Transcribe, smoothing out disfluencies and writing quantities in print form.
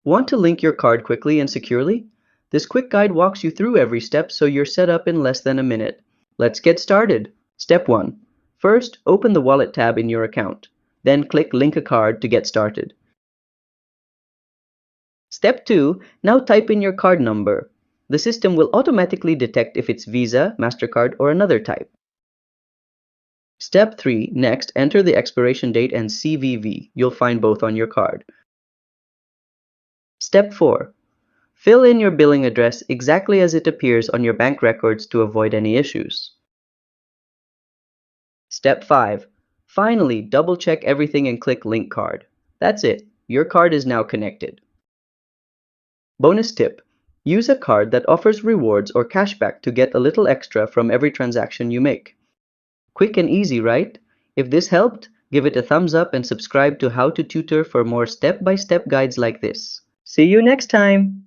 Want to link your card quickly and securely? This quick guide walks you through every step so you're set up in less than a minute. Let's get started. Step 1. First, open the Wallet tab in your account. Then click Link a Card to get started. Step 2. Now type in your card number. The system will automatically detect if it's Visa, MasterCard, or another type. Step 3. Next, enter the expiration date and CVV. You'll find both on your card. Step 4. Fill in your billing address exactly as it appears on your bank records to avoid any issues. Step 5. Finally, double-check everything and click Link Card. That's it. Your card is now connected. Bonus tip. Use a card that offers rewards or cashback to get a little extra from every transaction you make. Quick and easy, right? If this helped, give it a thumbs up and subscribe to How to Tutor for more step-by-step guides like this. See you next time!